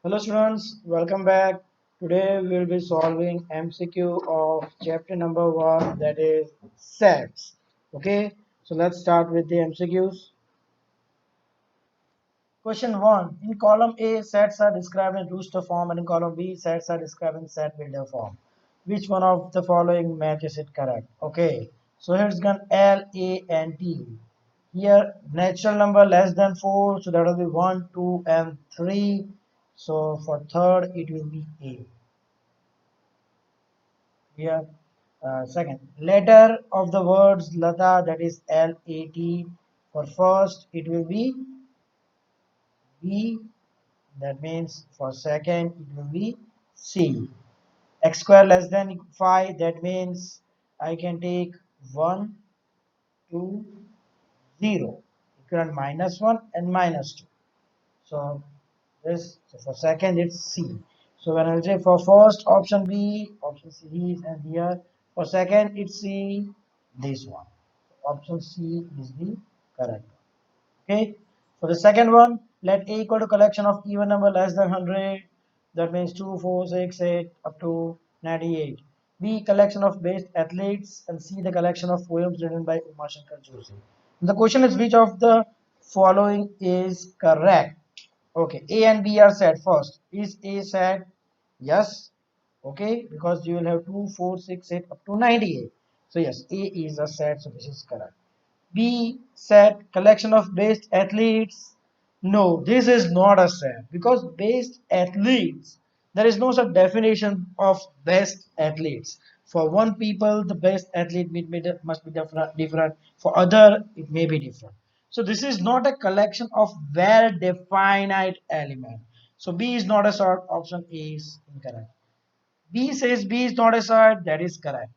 Hello students, welcome back. Today we will be solving MCQ of chapter number 1, that is sets. Okay, so let's start with the MCQs. Question 1. In column A, sets are described in rooster form and in column B, sets are described in set builder form. Which one of the following matches it correct? Okay, so here's gone L, A and T. Here natural number less than 4, so that will be 1, 2 and 3. So for third it will be A. Here second letter of the words Lata, that is L-A-T. For first it will be B, that means for second it will be C. X square less than 5, that means I can take 1, 2, 0. Equivalent minus 1 and minus 2. So this, so for second it's C. So when I will say for first option B, option C is, and here for second it's C, this one. Option C is the correct one. Okay. For the second one, let A equal to collection of even number less than 100. That means 2, 4, 6, 8 up to 98. B collection of best athletes, and C the collection of poems written by Uma Shankar Joshi. The question is, which of the following is correct? Okay, A and B are set first. Is A set? Yes. Okay, because you will have 2, 4, 6, 8 up to 98. So yes, A is a set, so this is correct. B set collection of best athletes. No, this is not a set because best athletes, there is no such definition of best athletes. For one people, the best athlete must be different. For other, it may be different. So this is not a collection of well defined element. So B is not a sort. Option A is incorrect. B says B is not a set. That is correct.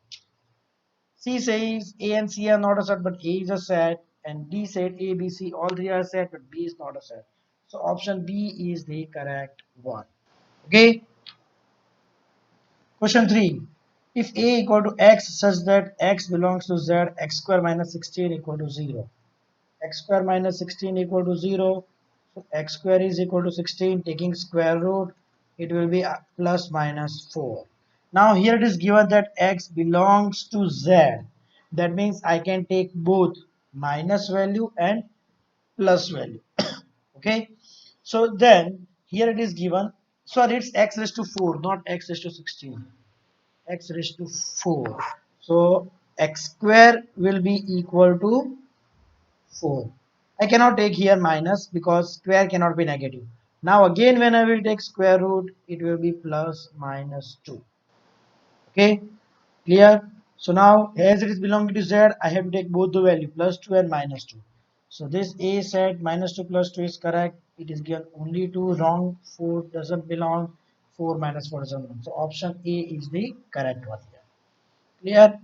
C says A and C are not a set, but A is a set, and D said A, B, C, all three are set, but B is not a set. So option B is the correct one. Okay. Question 3. If A equal to X such that X belongs to Z, X square minus 16 equal to 0. X square minus 16 equal to 0. So X square is equal to 16. Taking square root, it will be plus minus 4. Now here it is given that X belongs to Z. That means I can take both minus value and plus value. Okay. So then here it is given. Sorry, it's X raised to 4, not X raised to 16. X raised to 4. So X square will be equal to 4. I cannot take here minus because square cannot be negative. Now again when I will take square root, it will be plus minus 2. Okay, clear? So now as it is belonging to Z, I have to take both the value plus 2 and minus 2. So this A said minus 2 plus 2 is correct. It is given only 2, wrong. 4 doesn't belong. 4 minus 4 doesn't belong. So option A is the correct one here. Clear?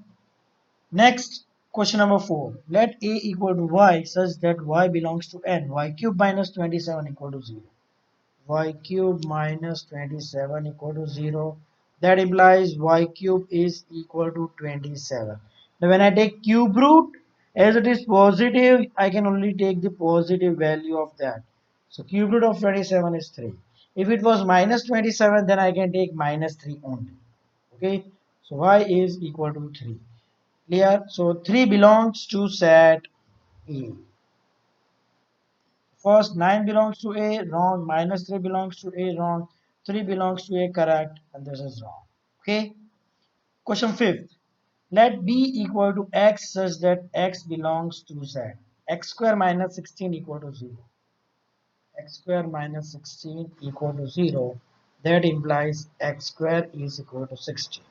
Next, question number 4. Let A equal to Y such that Y belongs to N. Y cube minus 27 equal to 0. Y cube minus 27 equal to 0. That implies Y cube is equal to 27. Now when I take cube root, as it is positive, I can only take the positive value of that. So cube root of 27 is 3. If it was minus 27, then I can take minus 3 only. Okay, so Y is equal to 3. Clear? So 3 belongs to set A. First 9 belongs to A, wrong. Minus 3 belongs to A, wrong. 3 belongs to A, correct. And this is wrong. Okay. Question 5th. Let B equal to X such that X belongs to Z. X square minus 16 equal to 0. X square minus 16 equal to 0. That implies X square is equal to 16.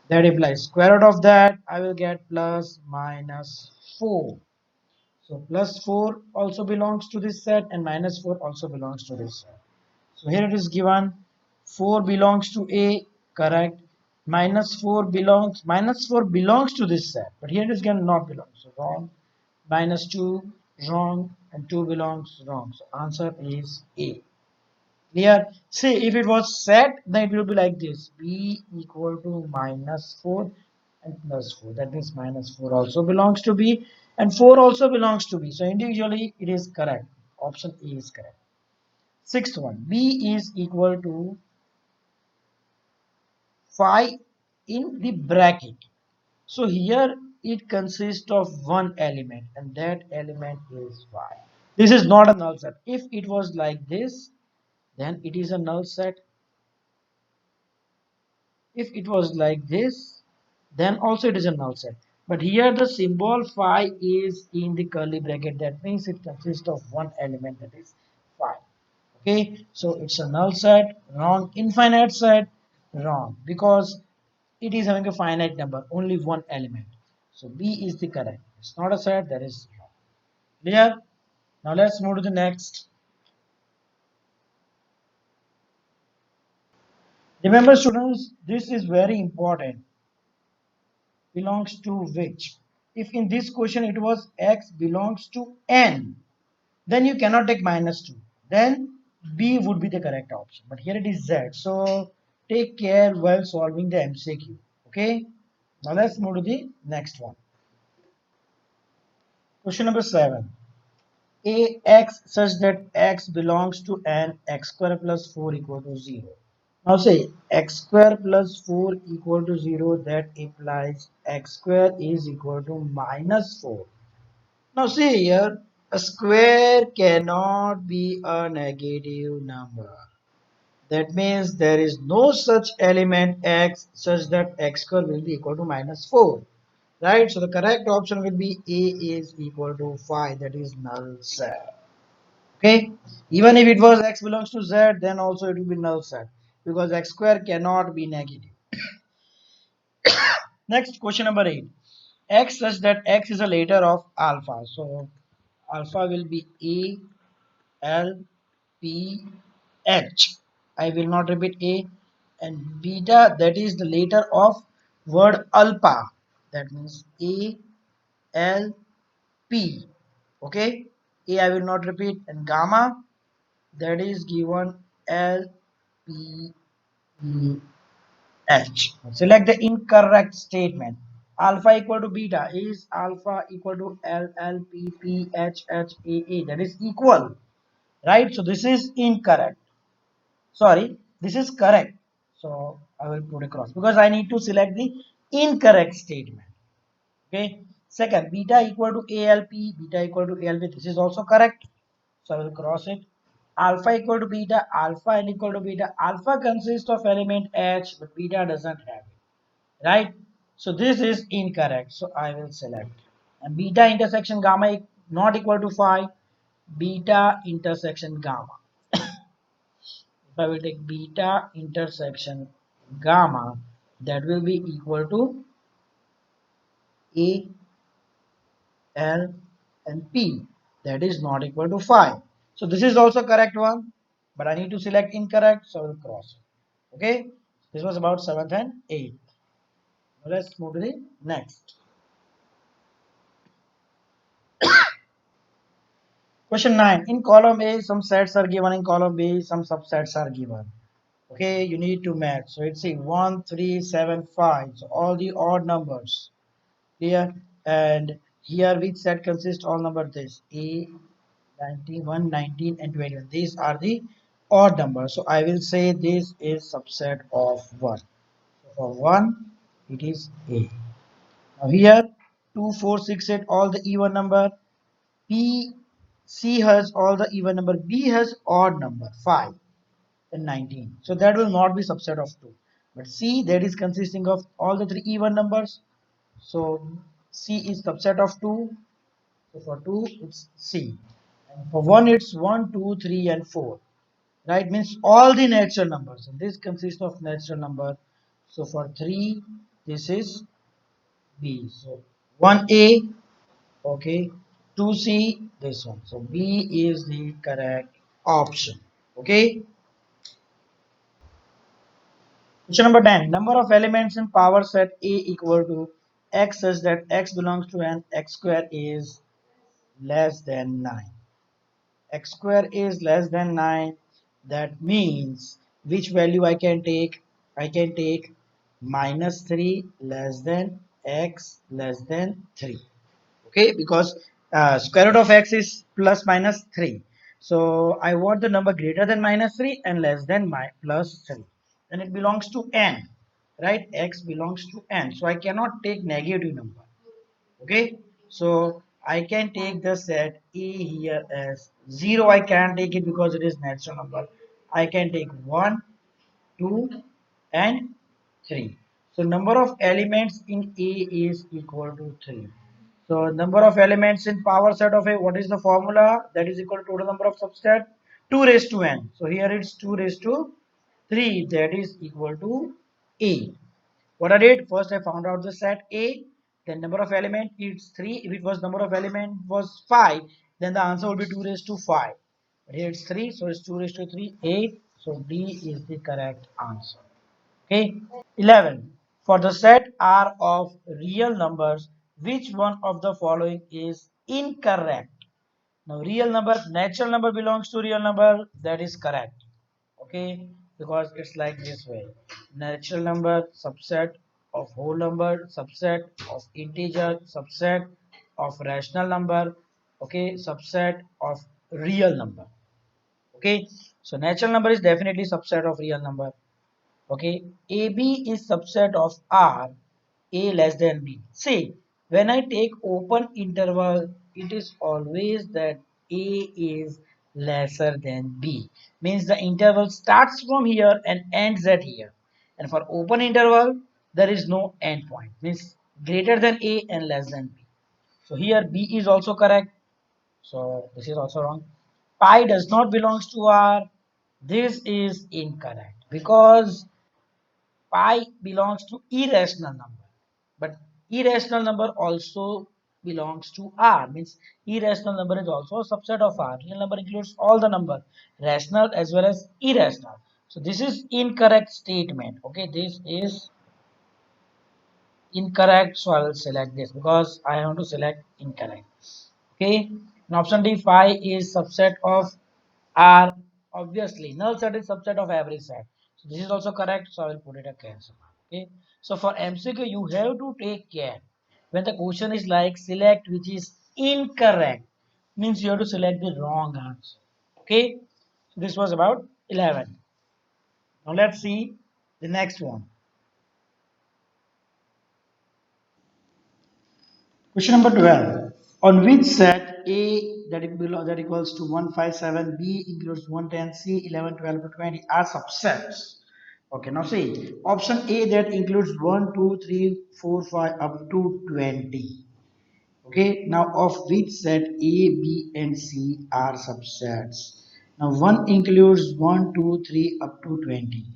That implies square root of that, I will get plus minus 4. So plus 4 also belongs to this set and minus 4 also belongs to this set. So here it is given 4 belongs to A, correct. Minus 4 belongs to this set, but here it is given not belongs. So wrong. Minus 2 wrong, and 2 belongs wrong. So answer is A. Clear? See, if it was set, then it will be like this: B equal to minus 4 and plus 4. That means minus 4 also belongs to B and 4 also belongs to B. So individually it is correct. Option A is correct. Sixth one, b is equal to 5 in the bracket. So here it consists of one element and that element is 5. This is not a null set. If it was like this, then it is a null set. If it was like this, then also it is a null set. But here the symbol phi is in the curly bracket. That means it consists of one element, that is phi. Okay, so it's a null set, wrong. Infinite set, wrong, because it is having a finite number, only one element. So B is the correct. It's not a set, that is wrong. Clear? Now let's move to the next. Remember students, this is very important. Belongs to which? If in this question it was x belongs to n, then you cannot take minus 2. Then B would be the correct option. But here it is Z. So take care while solving the MCQ. Okay. Now let's move to the next one. Question number 7. A x such that x belongs to n x square plus 4 equal to 0. Now say x square plus 4 equal to 0, that implies x square is equal to minus 4. Now see here, a square cannot be a negative number. That means there is no such element x such that x square will be equal to minus 4. Right? So the correct option will be A is equal to 5. That is null set. Okay? Even if it was x belongs to z, then also it will be null set because x square cannot be negative. Next, question number 8. X such that x is a letter of alpha. So alpha will be A, L, P, H. I will not repeat A. And beta, that is the letter of word alpha. That means A, L, P. Okay. A I will not repeat. And gamma, that is given L, P, E, H. Select the incorrect statement. Alpha equal to beta. Is alpha equal to L, L, P, P, H, H, A, A? That is equal. Right. So this is incorrect. Sorry, this is correct. So I will put a cross because I need to select the incorrect statement. Okay. Second, beta equal to ALP, beta equal to ALP. This is also correct. So I will cross it. Alpha equal to beta, alpha and equal to beta. Alpha consists of element H, but beta doesn't have it. Right? So this is incorrect. So I will select. And beta intersection gamma not equal to phi. Beta intersection gamma. If I will take beta intersection gamma, that will be equal to A, L, and P. That is not equal to phi. So this is also correct one, but I need to select incorrect, so I will cross. Okay, this was about 7th and 8th. Now let's move to the next. Question 9. In column A, some sets are given. In column B, some subsets are given. Okay, you need to match. So it's a 1, 3, 7, 5. So all the odd numbers. Here and here which set consists all number this a 91 19 and 21, these are the odd numbers, so I will say this is subset of 1. So for 1 it is a. Now here 2 4 6 8 all the even number. B, C has all the even number. B has odd number 5 and 19, so that will not be subset of 2. But C, that is consisting of all the three even numbers, so C is subset of 2. So for 2 it's C. And for 1 it's 1, 2, 3, and 4. Right? Means all the natural numbers. And this consists of natural number. So for 3 this is B. So 1A, okay, 2C, this one. So B is the correct option. Okay. Question number 10. Number of elements in power set A equal to x such that x belongs to n, x square is less than 9. X square is less than 9. That means which value I can take? I can take minus 3 less than x less than 3. Okay, because square root of x is plus minus 3. So I want the number greater than minus 3 and less than my plus 3. Then it belongs to n, right? X belongs to n. So I cannot take negative number. Okay. So I can take the set A here as 0. I can't take it because it is natural number. I can take 1, 2 and 3. So number of elements in A is equal to 3. So number of elements in power set of A, what is the formula? That is equal to total number of subset 2 raised to n. So here it's 2 raised to 3, that is equal to A. What I did, first I found out the set A, then number of element is 3. If it was number of element was 5, then the answer would be 2 raised to 5. But here it's 3, so it's 2 raised to 3, 8. So D is the correct answer. Okay. 11. For the set R of real numbers, which one of the following is incorrect? Now, real number, natural number belongs to real number, that is correct. Okay, because it's like this way: natural number, subset of whole number, subset of integer, subset of rational number, okay, subset of real number. Okay, so natural number is definitely subset of real number. Okay, AB is subset of R, A less than B. See, when I take open interval, it is always that A is lesser than B. Means the interval starts from here and ends at here. And for open interval, there is no end point. Means greater than A and less than B. So here B is also correct. So this is also wrong. Pi does not belongs to R. This is incorrect because pi belongs to irrational number, but irrational number also belongs to R. Means irrational number is also a subset of R. Real number includes all the number, rational as well as irrational. So this is incorrect statement. Okay, this is incorrect, so I will select this because I want to select incorrect. Okay, and option D, phi is subset of R. Obviously null set is subset of every set, so this is also correct, so I will put it a cancel. Okay, so for MCQ you have to take care when the question is like select which is incorrect, means you have to select the wrong answer. Okay, so this was about 11. Now let's see the next one. Question number 12. On which set A that equals to 157, B includes 110, C 11, 12 to 20 are subsets? Okay, now see option A that includes 1, 2, 3, 4, 5 up to 20. Okay, now of which set A, B, and C are subsets? Now 1 includes 1, 2, 3 up to 20.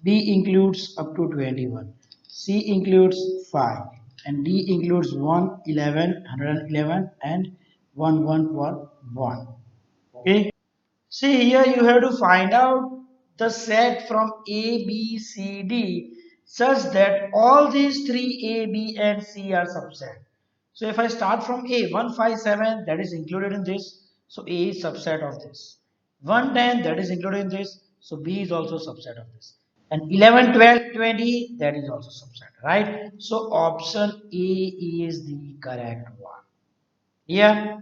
B includes up to 21. C includes 5. And D includes 1, 11, 111 and 1, 1 for 1. Okay. See here you have to find out the set from A, B, C, D such that all these three A, B and C are subset. So if I start from A, 157 that is included in this, so A is subset of this. 110 that is included in this, so B is also subset of this. And 11, 12, 20 that is also subset, right? So option A is the correct one. Yeah.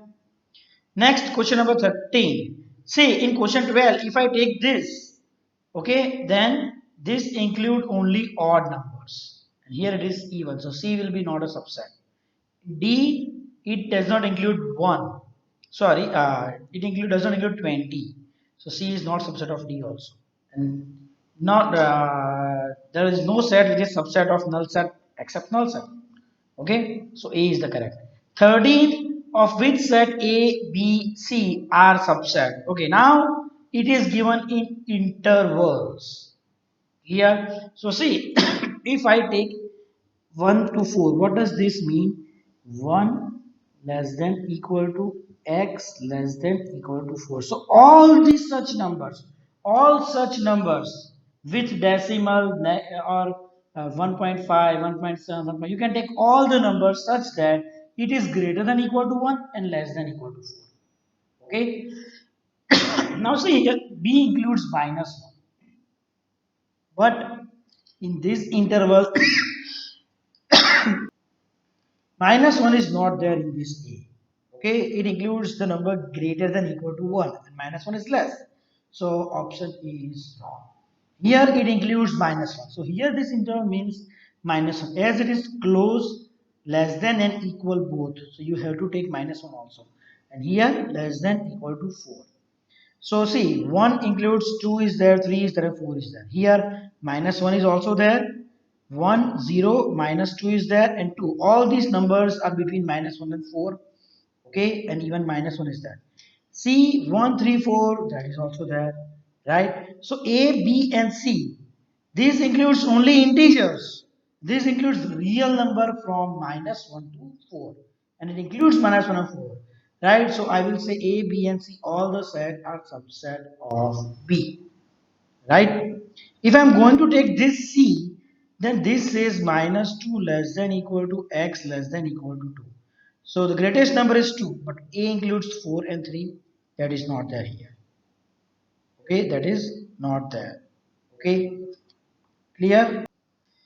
Next, question number 13. See, in question 12, if I take this, okay, then this include only odd numbers. And here it is even. So C will be not a subset. D, it does not include 1. Sorry, does not include 20. So C is not subset of D also. And not there is no set which is subset of null set except null set. Okay, so A is the correct. 13 of which set A, B, C are subset. Okay, now it is given in intervals. Here, so see, if I take 1 to 4, what does this mean? 1 less than equal to x less than equal to 4. So all such numbers with decimal or 1.5, 1.7, you can take all the numbers such that it is greater than equal to 1 and less than equal to 4. Okay. Now see here, B includes minus 1. But in this interval, minus 1 is not there in this A. Okay, it includes the number greater than equal to 1 and minus 1 is less. So option E is wrong. Here it includes minus 1. So here this interval means minus 1 as it is close, less than and equal both. So you have to take minus 1 also. And here less than equal to 4. So see, 1 includes 2 is there, 3 is there, 4 is there. Here minus 1 is also there. 1, 0, minus 2 is there and 2. All these numbers are between minus 1 and 4. Okay, and even minus 1 is there. C 1 3 4, that is also there, right? So A, B and C, this includes only integers. This includes real number from minus 1 to 4 and it includes minus 1 and 4, right? So I will say A, B and C, all the set are subset of B, right? If I'm going to take this C, then this says minus 2 less than equal to x less than equal to 2. So the greatest number is 2, but A includes 4 and 3, that is not there here. Okay, that is not there. Okay, clear?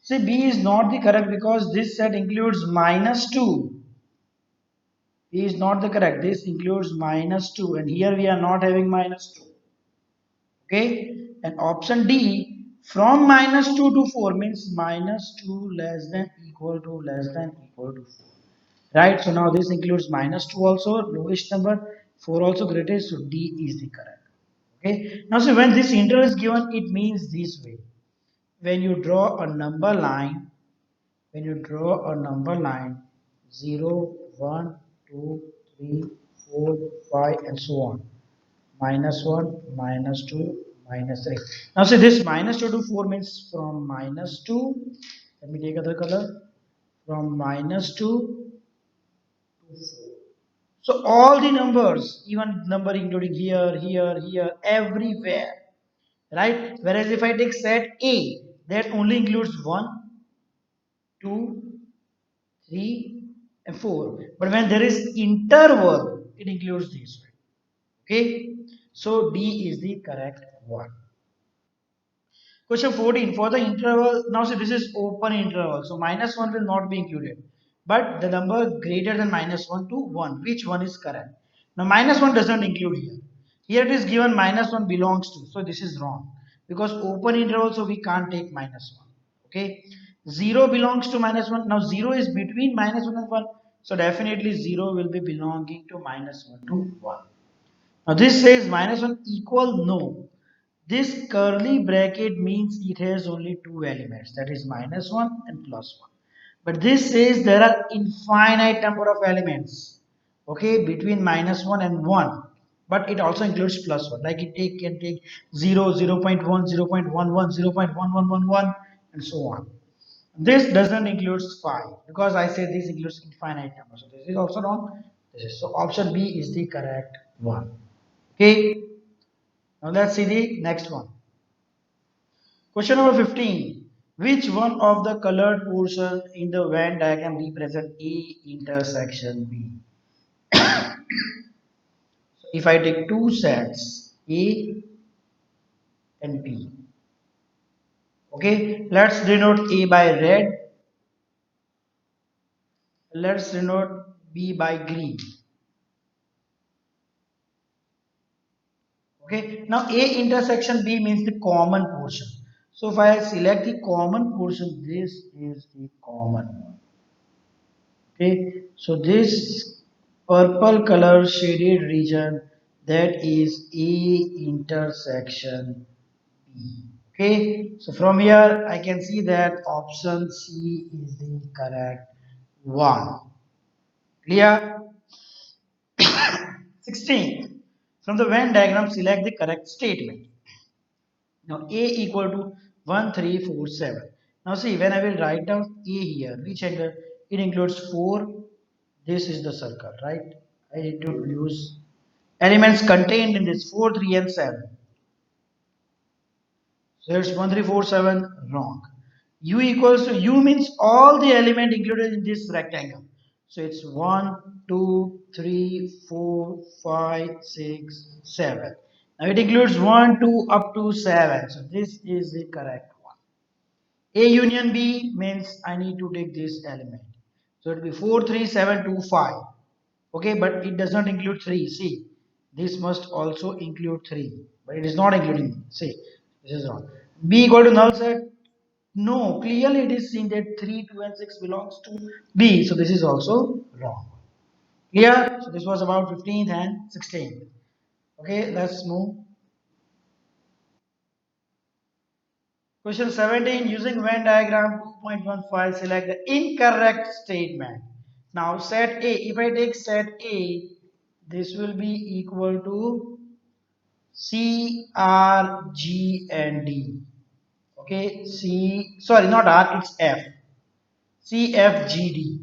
See, B is not the correct because this set includes minus 2. B is not the correct. This includes minus 2, and here we are not having minus 2. Okay, and option D from minus 2 to 4 means minus 2 less than equal to less than equal to 4, right? So now this includes minus 2 also, lowest number, 4 also greatest, so D is the correct. Okay, now see, when this interval is given it means this way. When you draw a number line, when you draw a number line 0 1 2 3 4 5 and so on, minus 1, minus 2, minus 3. Now see, this minus 2 to 4 means from minus 2, let me take other color, from minus 2 to 4. So all the numbers, even number including here, here, here, everywhere, right? Whereas if I take set A, that only includes 1, 2, 3 and 4. But when there is interval, it includes this way. Okay? So D is the correct one. Question 14, for the interval, now see this is open interval, so minus 1 will not be included. But the number greater than minus 1 to 1, which one is correct? Now minus 1 doesn't include here. Here it is given minus 1 belongs to, so this is wrong. Because open interval, so we can't take minus 1. Okay, 0 belongs to minus 1. Now 0 is between minus 1 and 1, so definitely 0 will be belonging to minus 1 to 1. Now this says minus 1 equal, no. This curly bracket means it has only two elements, that is minus 1 and plus 1. But this says there are infinite number of elements, okay, between minus 1 and 1. But it also includes plus 1, like can take 0, 0 0.1, 0 0.11, 0 0.1111 and so on. This doesn't include 5 because I say this includes infinite number. So this is also wrong. So option B is the correct one. Okay. Now let's see the next one. Question number 15. Which one of the colored portion in the Venn diagram represent A intersection B? So if I take two sets A and B, okay, let's denote A by red, let's denote B by green. Okay, now A intersection B means the common portion. So if I select the common portion, this is the common one. Okay, so this purple color shaded region, that is A intersection B. Okay, so from here I can see that option C is the correct one. Clear? 16. From the Venn diagram, select the correct statement. Now A equal to 1, 3, 4, 7. Now see, when I will write down A here, which angle? It includes 4. This is the circle, right? I need to use elements contained in this 4, 3 and 7. So it's 1, 3, 4, 7, wrong. U equals to, U means all the element included in this rectangle. So it's 1, 2, 3, 4, 5, 6, 7. Now it includes 1, 2 up to 7. So this is the correct one. A union B means I need to take this element. So it will be 4, 3, 7, 2, 5. Okay, but it does not include 3. See, this must also include 3, but it is not including. See, this is wrong. B equal to null set. No, clearly it is seen that 3, 2 and 6 belongs to B. So this is also wrong. Clear? So this was about 15th and 16th. Okay, let's move. Question 17, using Venn diagram 2.15, select the incorrect statement. Now set A, if I take set A, this will be equal to C, R, G and D. Okay, sorry, not R, it's F. C, F, G, D.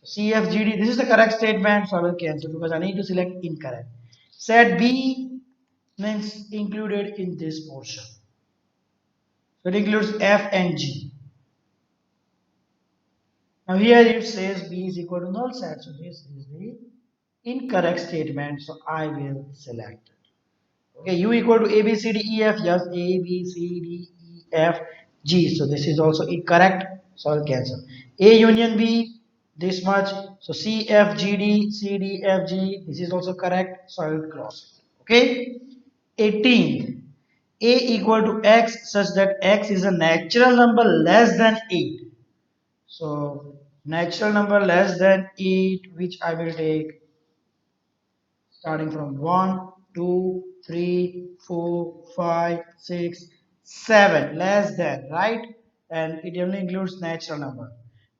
C, F, G, D, this is the correct statement, so I will cancel because I need to select incorrect. Set B means included in this portion. So it includes F and G. Now here it says B is equal to null set. So this is the incorrect statement. So I will select it. Okay, U equal to A, B, C, D, E, F. Yes, A, B, C, D, E, F, G. So this is also incorrect. So I'll cancel. A union B, this much. So C, F, G, D, C, D, F, G. This is also correct. So I will cross it. Okay. 18. A equal to X such that X is a natural number less than 8. So natural number less than 8, which I will take starting from 1, 2, 3, 4, 5, 6, 7, less than, right? And it only includes natural number.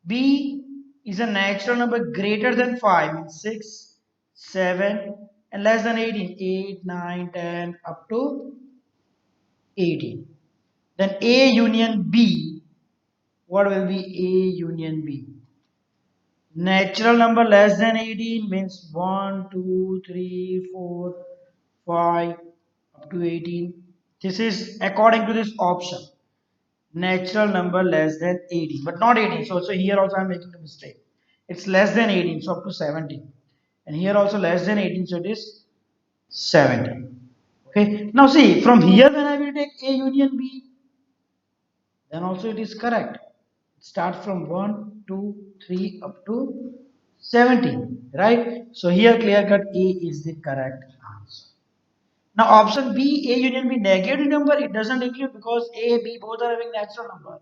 B is a natural number greater than 5, means 6, 7, and less than 18, 8, 9, 10, up to 18. Then A union B, what will be A union B? Natural number less than 18 means 1, 2, 3, 4, 5 up to 18. This is according to this option. Natural number less than 18, but not 18. So here also I am making a mistake. It's less than 18, so up to 17. And here also less than 18, so it is 17. Okay. Now see, from here when I will take A union B, then also it is correct. Start from 1, 2, 3 up to 17, right? So here clear cut A is the correct answer. Now option B, A union B negative number, it doesn't include because A, B both are having natural number.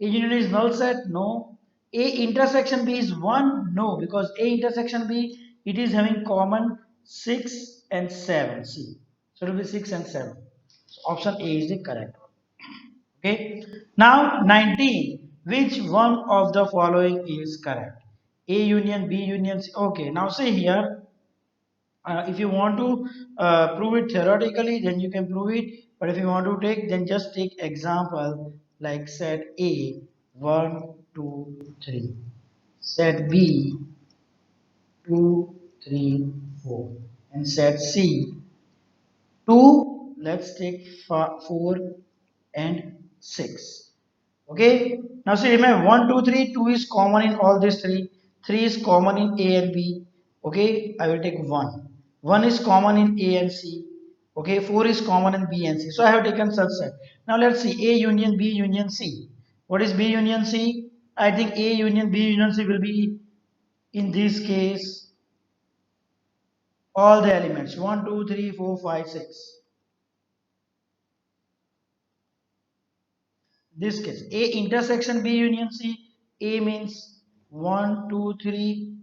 A union is null set, no. A intersection B is 1, no, because A intersection B, it is having common 6 and 7, see. So it will be 6 and 7. So option A is the correct one. Okay. Now 19. Which one of the following is correct? A union, B union, C. Okay. Now see here. If you want to prove it theoretically, then you can prove it. But if you want to take, then just take example like set A 1, 2, 3. Set B 2, 3, 4. And set C 2. Let's take 4 and 6. Okay. Now see, remember 1, 2, 3, 2 is common in all these three. 3 is common in A and B. Okay. I will take 1. 1 is common in A and C. Okay. 4 is common in B and C. So I have taken subset. Now let's see A union B union C. What is B union C? I think A union B union C will be in this case all the elements 1, 2, 3, 4, 5, 6. This case A intersection B union C. A means 1, 2, 3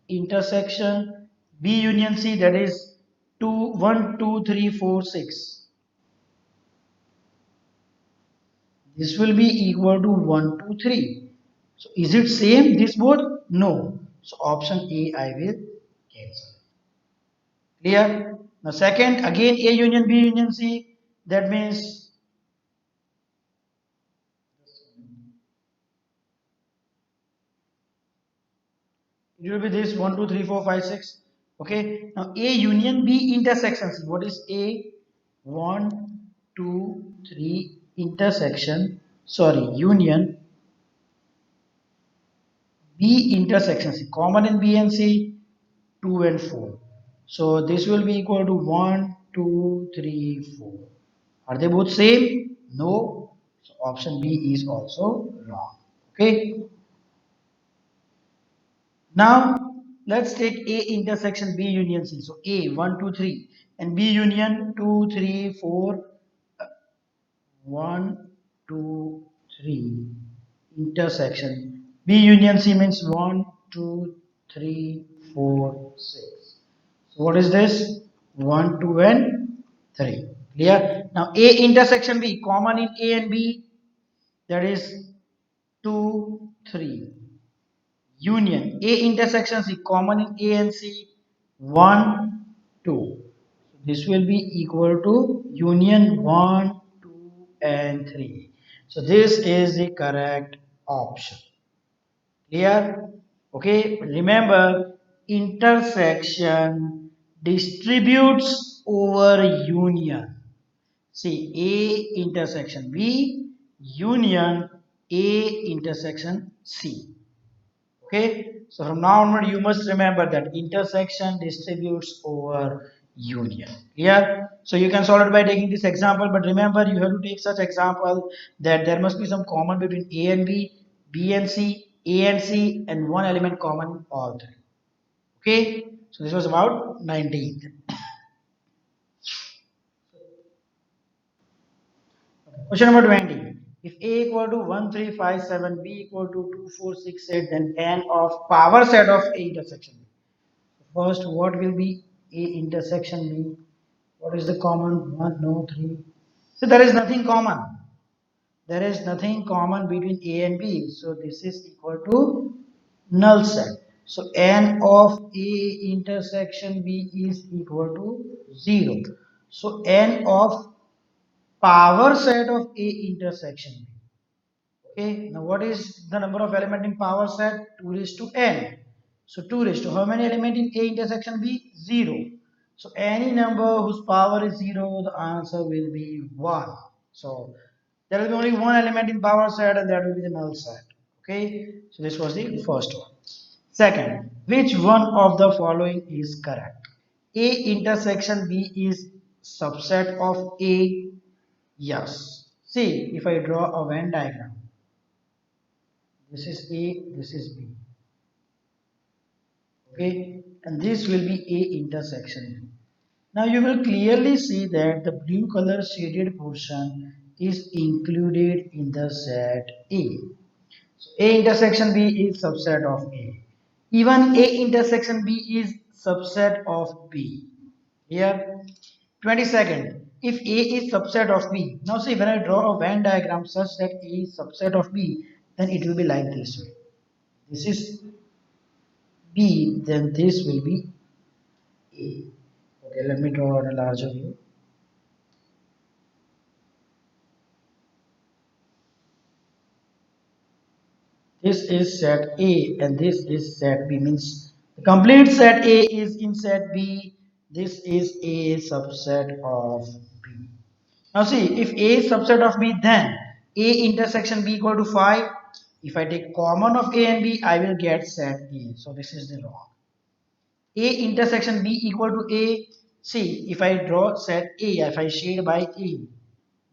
intersection B union C, that is 2, 1, 2, 3, 4, 6. This will be equal to 1, 2, 3. So is it same this both? No. So option A I will cancel. Clear? Now second again A union B union C, that means it will be this 1, 2, 3, 4, 5, 6. Okay. Now A union B intersection C. What is A? 1, 2, 3 intersection. Sorry, union B intersection C. Common in B and C 2 and 4. So this will be equal to 1, 2, 3, 4. Are they both same? No. So option B is also wrong. Okay. Now let's take A intersection B union C. So A 1, 2, 3, and B union 2, 3, 4. 1, 2, 3 intersection. B union C means 1, 2, 3, 4, 6. So what is this? 1, 2, and 3. Clear? Now A intersection B, common in A and B, that is 2, 3. Union A intersection C, common in A and C, 1, 2. So this will be equal to union 1, 2, and 3. So this is the correct option. Clear? Okay, remember intersection distributes over union. See A intersection B, union A intersection C. Okay, so from now onward you must remember that intersection distributes over union. Yeah, so you can solve it by taking this example, but remember you have to take such example that there must be some common between A and B, B and C, A and C, and one element common in all three. Okay, so this was about 19th. Question number 20. If A equal to 1, 3, 5, 7, B equal to 2, 4, 6, 8, then n of power set of A intersection. First, what will be A intersection B? What is the common? 1, no, 3. So there is nothing common. There is nothing common between A and B. So this is equal to null set. So n of A intersection B is equal to 0. So n of power set of A intersection B. Okay, now what is the number of element in power set? 2 raised to n. So 2 raised to how many element in A intersection B? 0. So any number whose power is 0, the answer will be 1. So there will be only one element in power set and that will be the null set. Okay, so this was the first one. Second, which one of the following is correct? A intersection B is subset of A. Yes. See, if I draw a Venn diagram, this is A, this is B. Okay, and this will be A intersection B. Now you will clearly see that the blue color shaded portion is included in the set A. So A intersection B is subset of A. Even A intersection B is subset of B. Here, 22nd. If A is subset of B, now see when I draw a Venn diagram such that A is subset of B, then it will be like this way. This is B, then this will be A. Okay, let me draw on a larger view. This is set A and this is set B, means the complete set A is in set B. This is A subset of B. Now see, if A is subset of B, then A intersection B equal to 5. If I take common of A and B, I will get set A. So this is the wrong. A intersection B equal to A. See, if I draw set A, if I shade by A,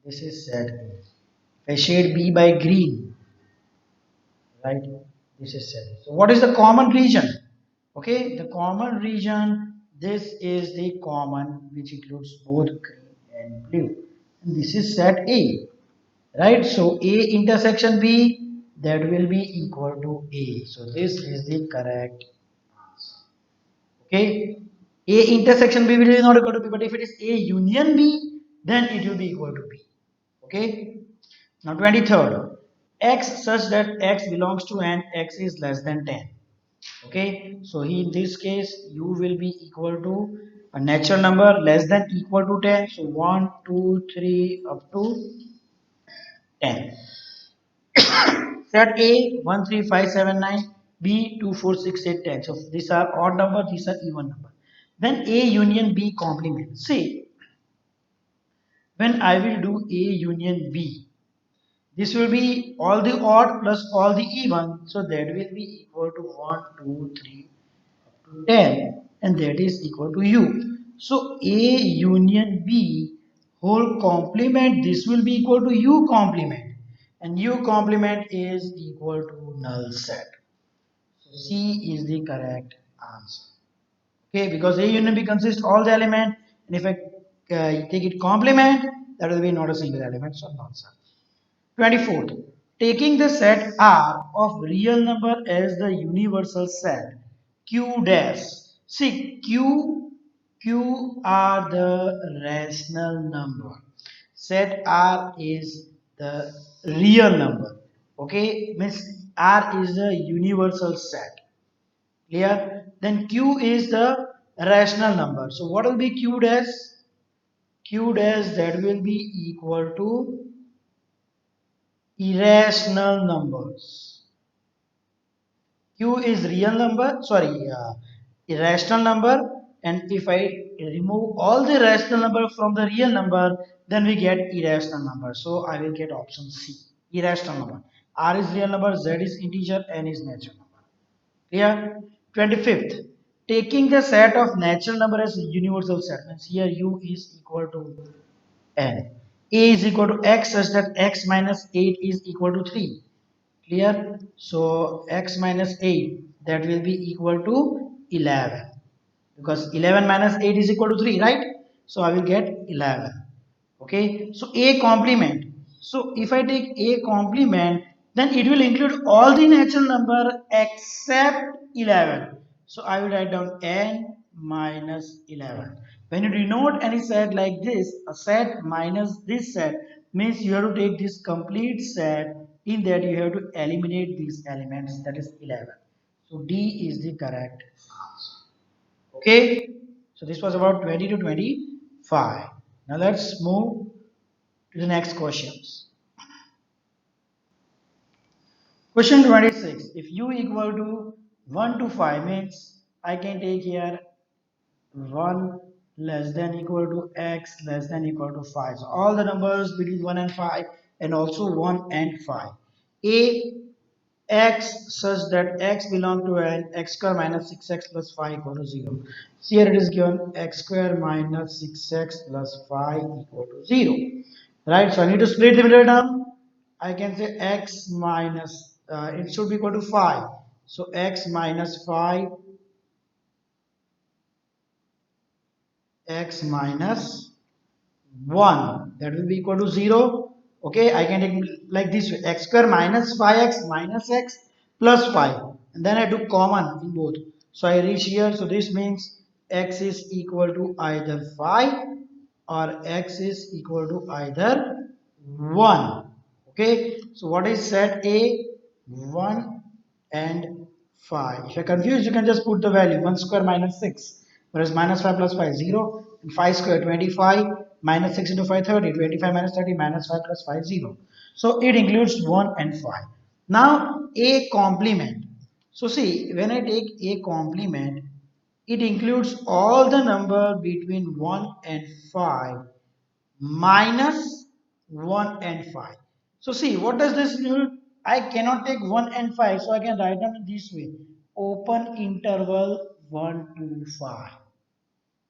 this is set A. If I shade B by green, right, this is set A. So what is the common region? Okay, the common region, this is the common which includes both green and blue. And this is set A, right? So A intersection B, that will be equal to A. So this is the correct answer. Okay, A intersection B will be not equal to B, but if it is A union B, then it will be equal to B. Okay, now 23rd, x such that x belongs to n, x is less than 10. Okay, so in this case u will be equal to a natural number less than equal to 10. So 1, 2, 3 up to 10. Set A 1, 3, 5, 7, 9, B 2, 4, 6, 8, 10. So these are odd number, these are even number. Then A union B complement. See, when I will do A union B, this will be all the odd plus all the even. So that will be equal to 1, 2, 3 up to 10, and that is equal to U. So A union B whole complement, this will be equal to U complement, and U complement is equal to null set. So C is the correct answer. Okay, because A union B consists all the element, and if I take it complement, that will be not a single element, so not. 24th, taking the set R of real number as the universal set Q dash. See, Q are the rational number. Set R is the real number. Okay, means R is the universal set. Clear? Then Q is the rational number. So what will be Q dash? Q dash, that will be equal to irrational numbers. Q is real number, sorry, irrational number, and if I remove all the rational number from the real number, then we get irrational number. So I will get option C, irrational number. R is real number, Z is integer, N is natural number. Clear? 25th. Taking the set of natural number as universal set, means here U is equal to N. A is equal to X such that X minus 8 is equal to 3. Clear? So X minus 8, that will be equal to 11. Because 11 minus 8 is equal to 3, right? So I will get 11. Okay, so A complement. So if I take A complement, then it will include all the natural number except 11. So I will write down n minus 11. When you denote any set like this, a set minus this set means you have to take this complete set. In that you have to eliminate these elements, that is 11. So D is the correct answer. Okay, so this was about 20 to 25. Now let's move to the next questions. Question 26. If u equal to 1 to 5 means I can take here 1 less than equal to x less than equal to 5. So all the numbers between 1 and 5 and also 1 and 5. A x such that x belong to an x square minus 6x plus 5 equal to 0. So here it is given x square minus 6x plus 5 equal to 0. Right, so I need to split the middle term. I can say x minus, it should be equal to 5. So x minus 5, x minus 1, that will be equal to 0. Okay, I can take like this way, x square minus 5x minus x plus 5, and then I took common in both, so I reach here. So this means x is equal to either 5 or x is equal to either 1. Okay, so what is set A? 1 and 5. If you're confused, you can just put the value 1 square minus 6, whereas minus 5 plus 5 0, and 5 square 25, minus 6 into 5 30, 25 minus 30, minus 5 plus 5 0. So it includes 1 and 5. Now A complement. So see, when I take A complement, it includes all the number between 1 and 5 minus 1 and 5. So see, what does this mean? I cannot take 1 and 5, so I can write them this way. Open interval 1 to 5.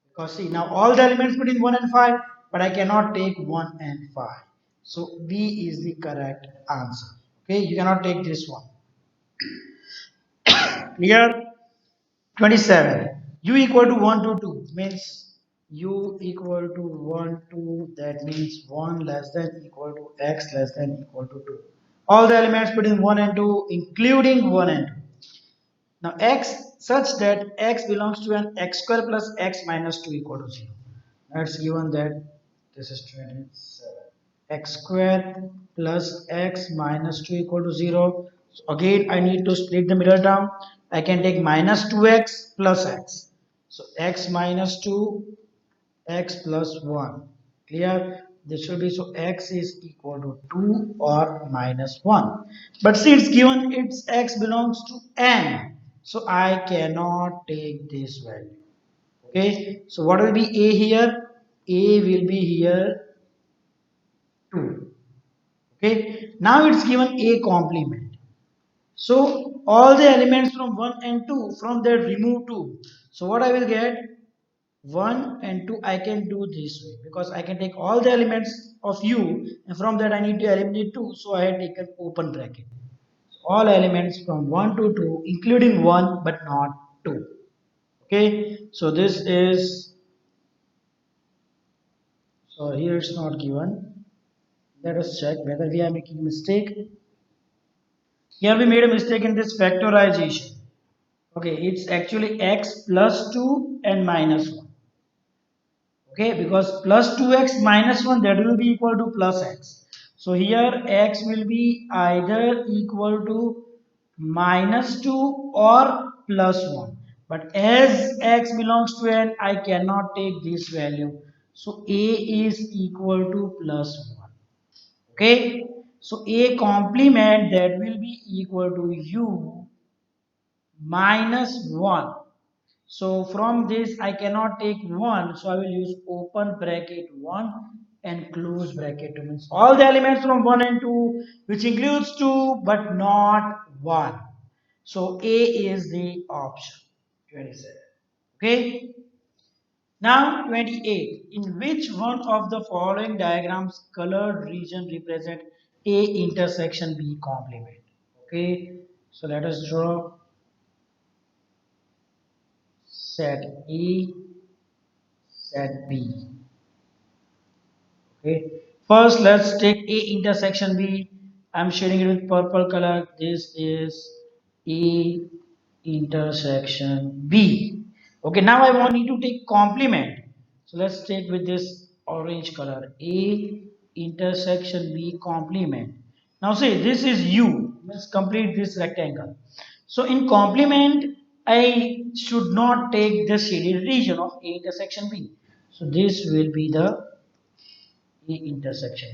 Because see, now all the elements between 1 and 5, but I cannot take 1 and 5. So B is the correct answer. Okay, you cannot take this one. Clear? 27. U equal to 1 to 2 means u equal to 1 to, that means 1 less than equal to x less than equal to 2. All the elements between 1 and 2 including 1 and 2. Now x such that x belongs to an x square plus x minus 2 equal to 0. Now it's given that this is 27. X square plus x minus 2 equal to 0. So again I need to split the middle term. I can take minus 2x plus x. So x minus 2, x plus 1. Clear? This should be, so x is equal to 2 or minus 1. But see, it's given its x belongs to n. So I cannot take this value. Okay. So what will be a here? A will be here 2. Okay. Now it's given a complement. So all the elements from 1 and 2, from that remove 2. So what I will get? 1 and 2 I can do this way, because I can take all the elements of u, and from that I need to eliminate 2, so I had taken open bracket. So all elements from 1 to 2 including 1 but not 2. Okay, so this is, so here it's not given. Let us check whether we are making a mistake. Here we made a mistake in this factorization. Okay, it's actually x plus 2 and minus 1. Okay, because plus 2x minus 1, that will be equal to plus x. So here x will be either equal to minus 2 or plus 1. But as x belongs to n, I cannot take this value. So a is equal to plus 1. Okay, so a complement, that will be equal to u minus 1. So from this I cannot take 1, so I will use open bracket 1 and close bracket 2, means all the elements from 1 and 2, which includes 2 but not 1. So A is the option 27. Okay. Now 28. In which one of the following diagrams colored region represent A intersection B complement? Okay. So let us draw set A, set B. Okay. First, let's take A intersection B. I'm shading it with purple color. This is A intersection B. Okay. Now I want you to take complement. So let's take with this orange color. A intersection B complement. Now see, this is U. Let's complete this rectangle. So in complement, I should not take the shaded region of A intersection B. So this will be the A intersection.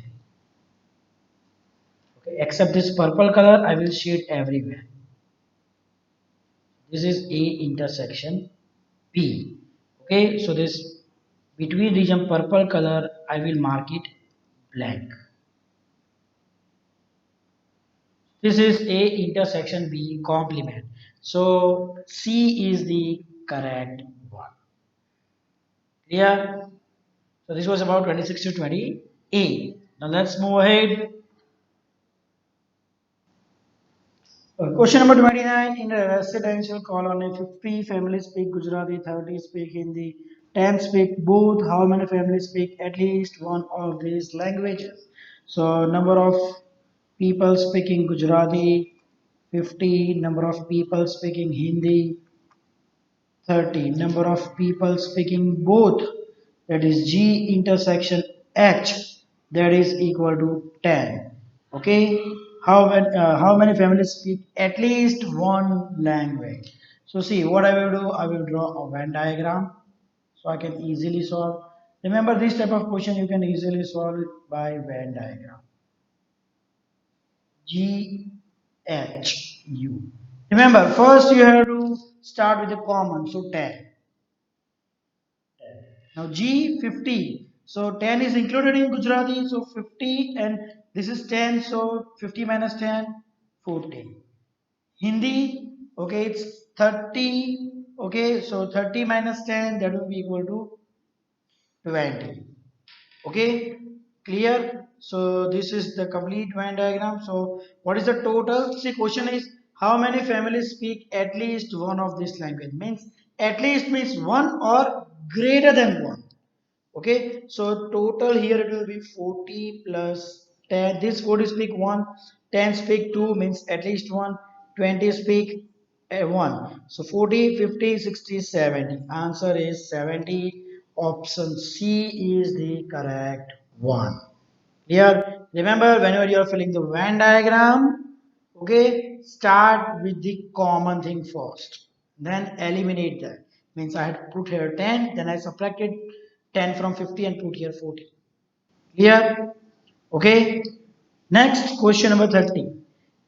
Okay, except this purple color, I will shade everywhere. This is A intersection B. Okay, so this between region purple color, I will mark it blank. This is A intersection B complement. So C is the correct one. Clear? So this was about 26 to 28. Now let's move ahead. Question number 29. In a residential colony, 50 families speak Gujarati, 30 speak Hindi, 10 speak both. How many families speak at least one of these languages? So, number of people speaking Gujarati, 50. Number of people speaking Hindi, 30. Number of people speaking both, that is G intersection H, that is equal to 10. Okay, how many families speak at least one language? So see what I will do, I will draw a Venn diagram so I can easily solve. Remember, this type of question you can easily solve it by Venn diagram. G H U. Remember, first you have to start with the common, so 10. Now G 50. So 10 is included in Gujarati. So 50 and this is 10. So 50 minus 10, 40. Hindi, okay, it's 30. Okay, so 30 minus 10, that will be equal to 20. Okay, clear? So this is the complete Venn diagram. So what is the total? See, question is how many families speak at least one of this language? Means at least means one or greater than one. Okay, so total here it will be 40 plus 10. This 40 speak 1, 10 speak 2, means at least 1, 20 speak 1. So 40, 50, 60, 70. Answer is 70. Option C is the correct one. Here, remember whenever you are filling the Venn diagram, okay, start with the common thing first, then eliminate that. Means I had put here 10, then I subtracted 10 from 50 and put here 40. Clear? Okay. Next, question number 30.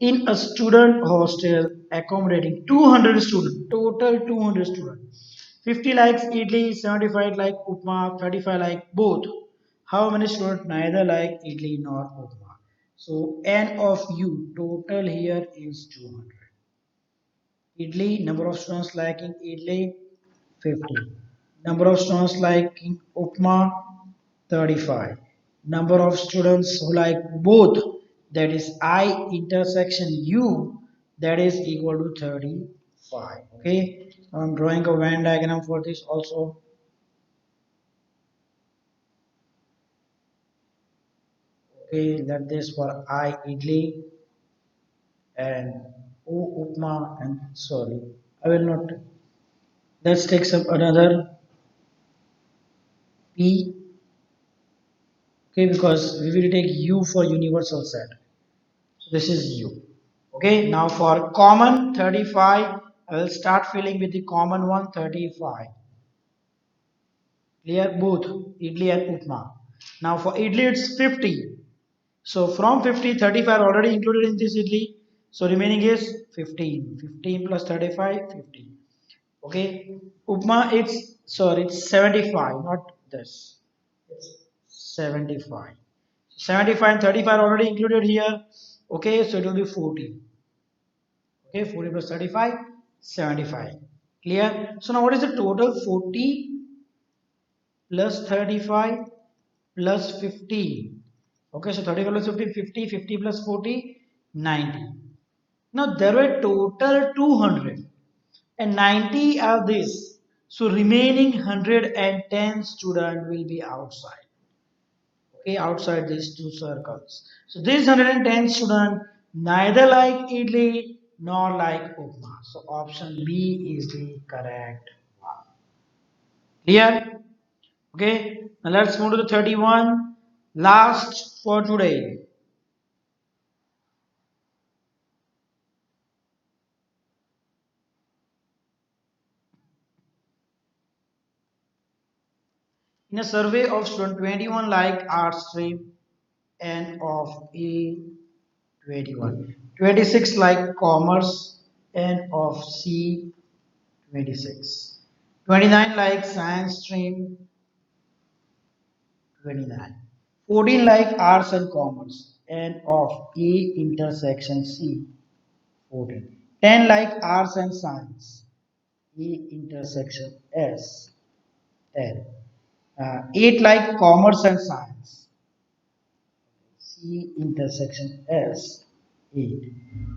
In a student hostel accommodating 200 students, total 200 students, 50 likes idli, 75 like upma, 35 like both. How many students neither like idli nor upma? So n of u total here is 200. Idli, number of students liking idli, 50. Number of students liking upma, 35. Number of students who like both, that is I intersection U, that is equal to 35. Okay. I'm drawing a Venn diagram for this also. Okay, let this for I idli and O upma and sorry. I will not. Let's take some another P. Okay, because we will take U for universal set. So this is U. Okay, now for common 35, I will start filling with the common one 35. Clear both idli and upma. Now for idli it's 50. So from 50, 35 are already included in this idli. So remaining is 15. 15 plus 35, 50. Okay. Upma it's sorry, it's 75, not this. It's 75. 75 and 35 are already included here. Okay, so it will be 40. Okay, 40 plus 35, 75. Clear? So now what is the total? 40 plus 35 plus 15. Okay, so 35 plus 50, 50, 50 plus 40, 90. Now there were total 200 and 90 are this. So remaining 110 student will be outside. Okay, outside these two circles. So these 110 student neither like idli nor like upma. So option B is the correct one. Clear? Okay, now let's move to the 31. Last for today. In a survey of student 21 like art stream and of A 21, 26 like commerce and of C 26, 29 like science stream 29, 14 like arts and commerce and of A intersection C 14, 10 like arts and science E intersection S 10, 8 like commerce and science C intersection S 8,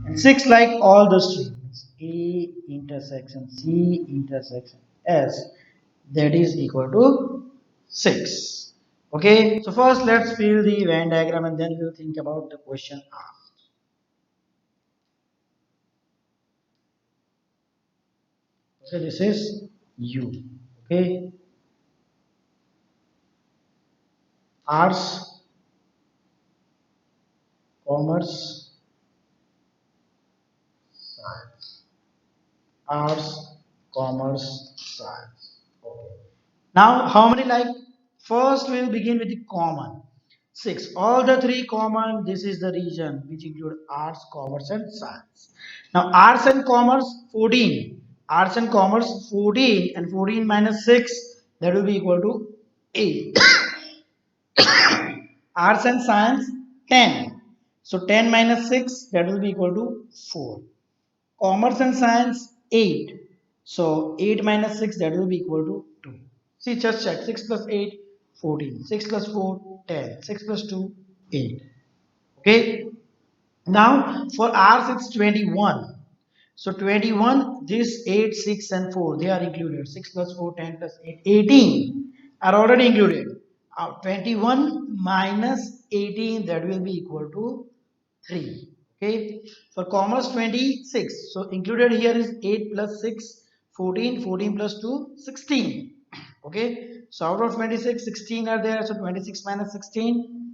and 6 like all the streams A intersection C intersection S, that is equal to 6. Okay, so first let's fill the Venn diagram and then we'll think about the question asked. Okay, this is U. Okay, arts, commerce, science. Arts, commerce, science. Okay. Now, how many like? First, we'll begin with the common. 6. All the three common, this is the region which include arts, commerce, and science. Now, arts and commerce, 14. Arts and commerce, 14. And 14 minus 6, that will be equal to 8. Arts and science, 10. So, 10 minus 6, that will be equal to 4. Commerce and science 8. So 8 minus 6, that will be equal to 2. See, just check. 6 plus 8, 14. 6 plus 4, 10. 6 plus 2, 8. Okay. Now for ours it's 21. So 21, this 8, 6 and 4, they are included. 6 plus 4, 10 plus 8, 18 are already included. 21 minus 18, that will be equal to 3. Okay. For commerce 26. So included here is 8 plus 6, 14, 14 plus 2, 16. Okay. So out of 26, 16 are there. So 26 minus 16,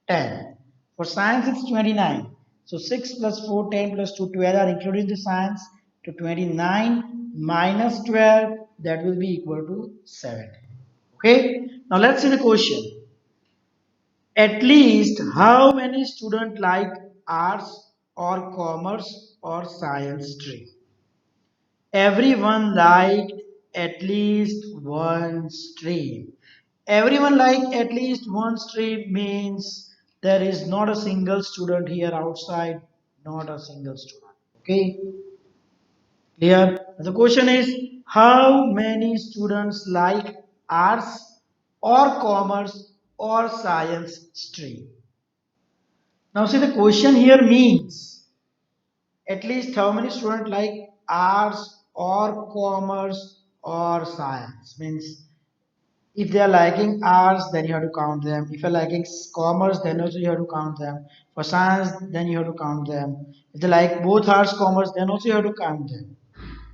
10. For science, it's 29. So 6 plus 4, 10 plus 2, 12 are included in the science. To 29 minus 12, that will be equal to 7. Okay. Now let's see the question. At least how many students like arts or commerce or science stream? Everyone liked at least one stream. Everyone liked at least one stream means there is not a single student here outside, not a single student. Okay, clear? The question is how many students like arts or commerce or science stream? Now see the question here means at least how many students like arts or commerce or science. Means if they are liking arts, then you have to count them. If you're liking commerce, then also you have to count them. For science, then you have to count them. If they like both arts, commerce, then also you have to count them.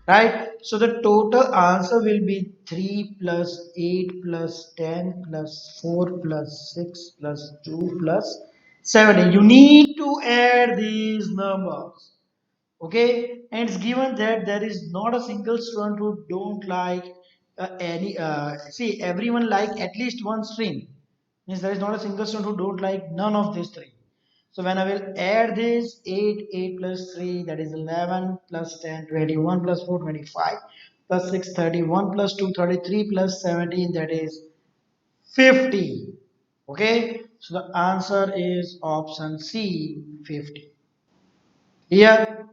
Right? So the total answer will be 3 plus 8 plus 10 plus 4 plus 6 plus 2 plus 17. You need to add these numbers. Okay, and it's given that there is not a single student who don't like any see everyone like at least one stream, means there is not a single student who don't like none of these three. So when I will add this 8 plus 3, that is 11 plus 10 21 plus 4 25 plus 6 31 plus 2 33 plus 17, that is 50. Okay, so the answer is option C, 50. Here,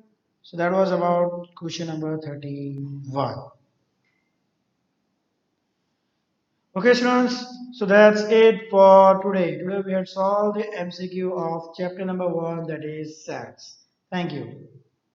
so that was about question number 31. Okay, students, so that's it for today. Today we had solved the MCQ of chapter number 1, that is stats. Thank you.